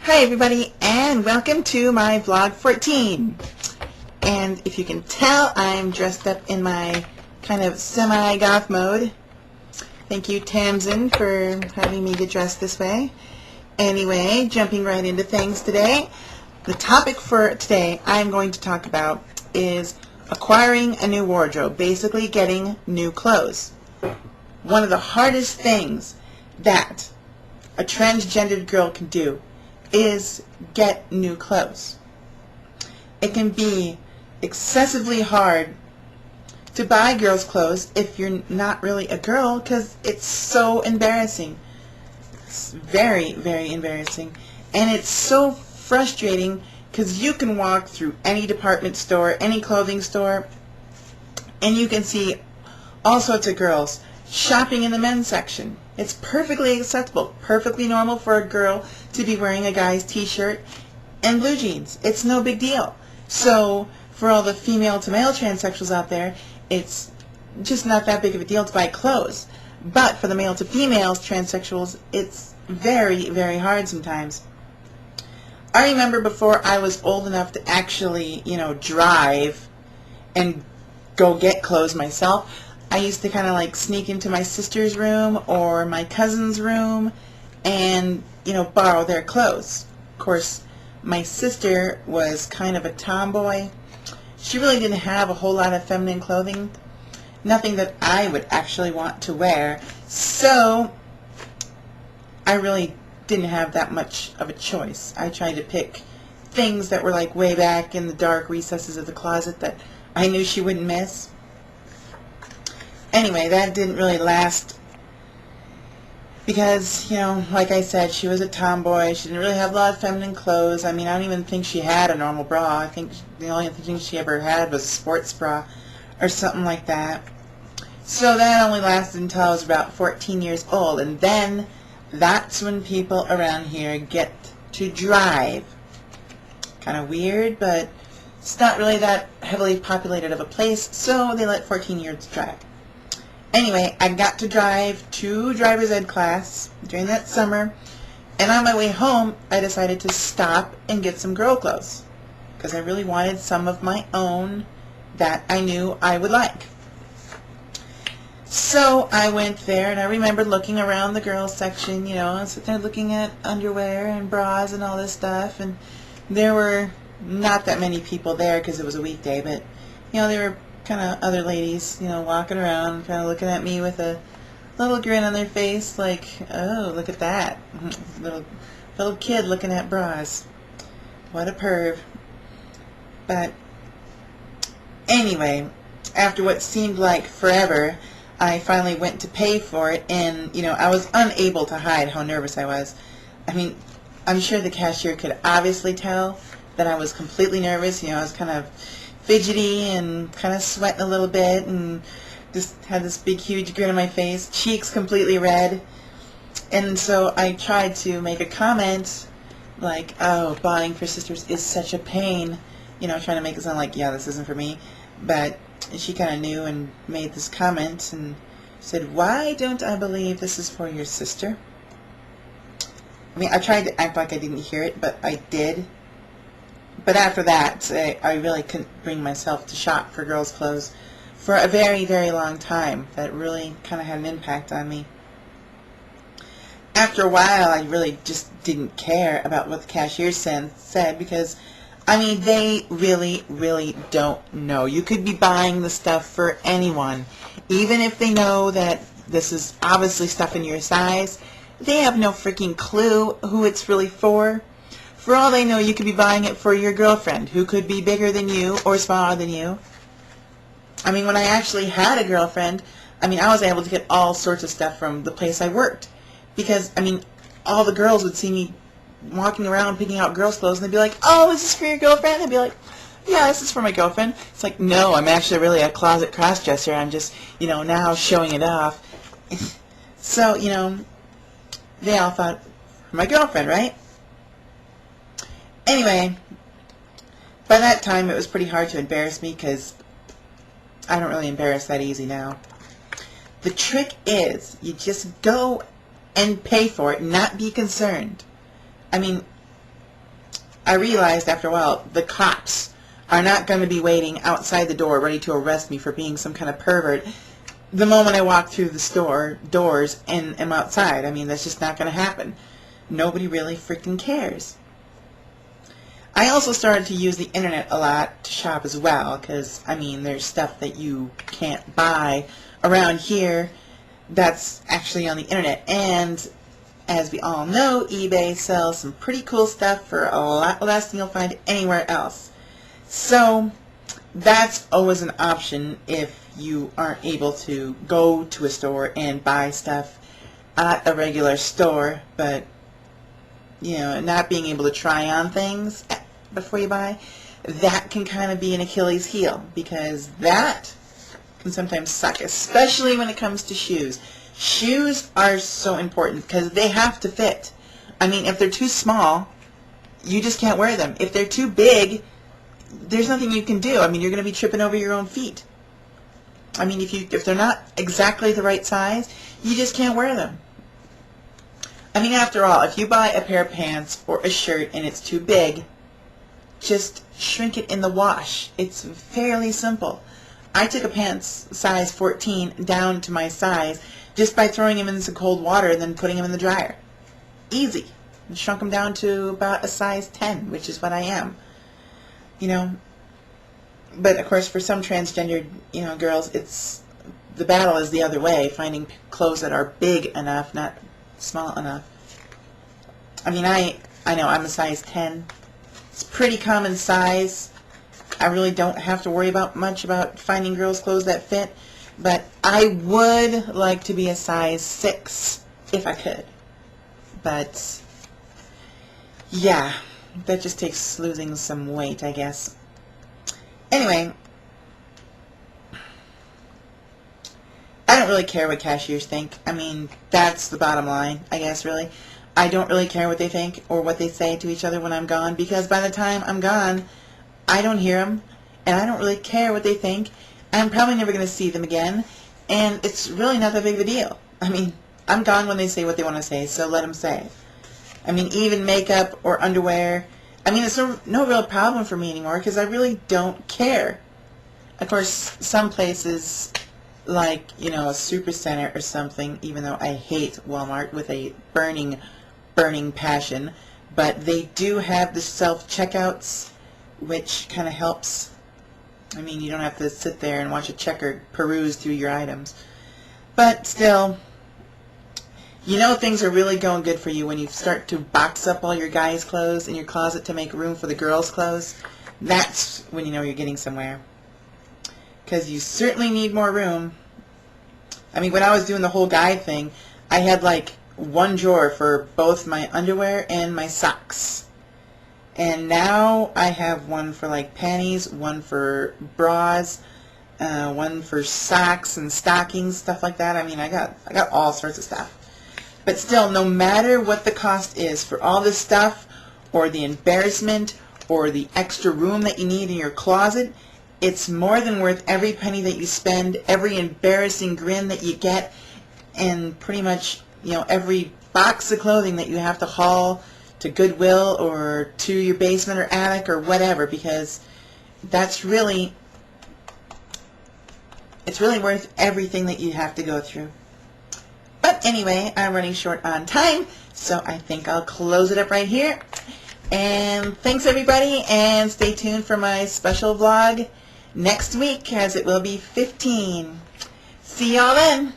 Hi everybody, and welcome to my vlog 14. And if you can tell, I'm dressed up in my kind of semi-goth mode. Thank you, Tamsin, for having me to dress this way. Anyway, jumping right into things today. The topic for today I'm going to talk about is acquiring a new wardrobe, basically getting new clothes. One of the hardest things that a transgendered girl can do is get new clothes. It can be excessively hard to buy girls' clothes if you're not really a girl, because it's so embarrassing. It's very, very embarrassing. And it's so frustrating because you can walk through any department store, any clothing store, and you can see all sorts of girls shopping in the men's section. It's perfectly acceptable, perfectly normal for a girl to be wearing a guy's t-shirt and blue jeans. It's no big deal. So for all the female to male transsexuals out there, it's just not that big of a deal to buy clothes. But for the male to females transsexuals, it's very, very hard sometimes. I remember before I was old enough to actually, drive and go get clothes myself, I used to kind of like sneak into my sister's room or my cousin's room and, borrow their clothes. Of course, my sister was kind of a tomboy. She really didn't have a whole lot of feminine clothing, nothing that I would actually want to wear. So I really didn't have that much of a choice. I tried to pick things that were like way back in the dark recesses of the closet that I knew she wouldn't miss. Anyway, that didn't really last because, like I said, she was a tomboy. She didn't really have a lot of feminine clothes. I mean, I don't even think she had a normal bra. I think the only thing she ever had was a sports bra or something like that. So that only lasted until I was about 14 years old. And then that's when people around here get to drive. Kind of weird, but it's not really that heavily populated of a place, so they let 14-year-olds drive. Anyway, I got to drive to driver's ed class during that summer, and on my way home, I decided to stop and get some girl clothes because I really wanted some of my own that I knew I would like. So I went there, and I remember looking around the girls section, sitting there looking at underwear and bras and all this stuff, and there were not that many people there because it was a weekday, but, there were kind of other ladies, walking around, kind of looking at me with a little grin on their face, like, oh, look at that. Little kid looking at bras. What a perv. But anyway, after what seemed like forever, I finally went to pay for it, and, I was unable to hide how nervous I was. I mean, I'm sure the cashier could obviously tell that I was completely nervous. I was kind of fidgety and kind of sweating a little bit and just had this big huge grin on my face, cheeks completely red. And so I tried to make a comment like, oh, buying for sisters is such a pain, trying to make it sound like, yeah, this isn't for me. But she kind of knew and made this comment and said, why don't I believe this is for your sister? I mean, I tried to act like I didn't hear it, but I did. But after that, I really couldn't bring myself to shop for girls' clothes for a very, very long time. That really kind of had an impact on me. After a while, I really just didn't care about what the cashier said because, I mean, they really, really don't know. You could be buying the stuff for anyone. Even if they know that this is obviously stuff in your size, they have no freaking clue who it's really for. For all they know, you could be buying it for your girlfriend, who could be bigger than you or smaller than you. I mean, when I actually had a girlfriend, I was able to get all sorts of stuff from the place I worked. Because, all the girls would see me walking around picking out girls' clothes, and they'd be like, oh, is this for your girlfriend? I'd be like, yeah, this is for my girlfriend. It's like, no, I'm actually really a closet cross-dresser. I'm just, now showing it off. So, they all thought, my girlfriend, right? Anyway, by that time it was pretty hard to embarrass me because I don't really embarrass that easy now. The trick is you just go and pay for it and not be concerned. I mean, I realized after a while the cops are not going to be waiting outside the door ready to arrest me for being some kind of pervert the moment I walk through the store doors and am outside. I mean, that's just not going to happen. Nobody really freaking cares. I also started to use the internet a lot to shop as well, because, I mean, there's stuff that you can't buy around here that's actually on the internet. And as we all know, eBay sells some pretty cool stuff for a lot less than you'll find anywhere else. So that's always an option if you aren't able to go to a store and buy stuff at a regular store, but you know, not being able to try on things before you buy, that can kind of be an Achilles heel, because that can sometimes suck, especially when it comes to shoes. Shoes are so important because they have to fit. I mean, if they're too small, you just can't wear them. If they're too big, there's nothing you can do. I mean, you're going to be tripping over your own feet. I mean, if they're not exactly the right size, you just can't wear them. I mean, after all, if you buy a pair of pants or a shirt and it's too big, just shrink it in the wash. It's fairly simple. I took a pants size 14 down to my size just by throwing them in some cold water and then putting them in the dryer. Easy. And shrunk them down to about a size 10, which is what I am. You know, but of course for some transgendered, you know, girls, the battle is the other way, finding clothes that are big enough, not small enough. I mean, I know I'm a size 10. It's pretty common size. I really don't have to worry much about finding girls' clothes that fit, but I would like to be a size 6 if I could. But yeah, that just takes losing some weight, I guess. Anyway, I don't really care what cashiers think. I mean, that's the bottom line, I guess, really. I don't really care what they think or what they say to each other when I'm gone, because by the time I'm gone, I don't hear them, and I don't really care what they think. I'm probably never going to see them again, and it's really not that big of a deal. I mean, I'm gone when they say what they want to say, so let them say. I mean, even makeup or underwear, I mean, it's no real problem for me anymore because I really don't care. Of course, some places like, you know, a Supercenter or something, even though I hate Walmart with a burning passion, but they do have the self-checkouts, which kind of helps. I mean, you don't have to sit there and watch a checker peruse through your items. But still, you know things are really going good for you when you start to box up all your guys' clothes in your closet to make room for the girls' clothes. That's when you know you're getting somewhere. Because you certainly need more room. I mean, when I was doing the whole guy thing, I had like one drawer for both my underwear and my socks. And now I have one for like panties, one for bras, one for socks and stockings, stuff like that. I mean, I got all sorts of stuff. But still, no matter what the cost is for all this stuff, or the embarrassment, or the extra room that you need in your closet, it's more than worth every penny that you spend, every embarrassing grin that you get, and pretty much, you know, every box of clothing that you have to haul to Goodwill or to your basement or attic or whatever, because it's really worth everything that you have to go through. But anyway, I'm running short on time, so I think I'll close it up right here. And thanks everybody, and stay tuned for my special vlog next week, as it will be 15. See y'all then.